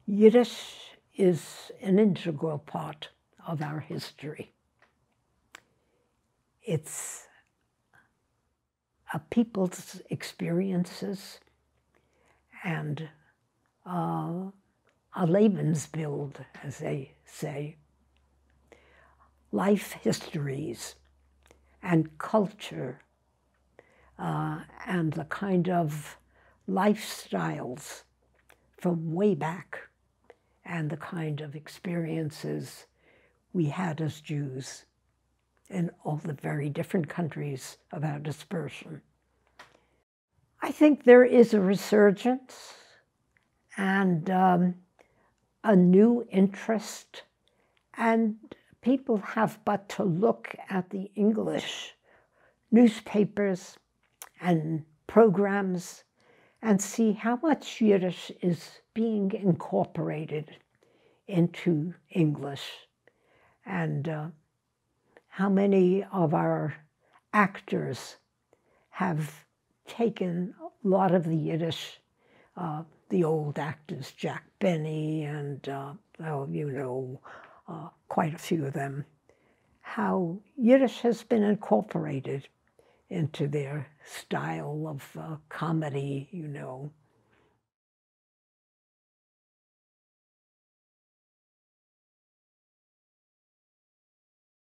Yiddish is an integral part of our history. It's a people's experiences and a Lebensbild, as they say, life histories and culture and the kind of lifestyles from way back and the kind of experiences we had as Jews in all the very different countries of our dispersion. I think there is a resurgence and a new interest, and people have but to look at the English newspapers and programs and see how much Yiddish is being incorporated into English, and how many of our actors have taken a lot of the Yiddish, the old actors, Jack Benny and, quite a few of them, how Yiddish has been incorporated into their style of comedy,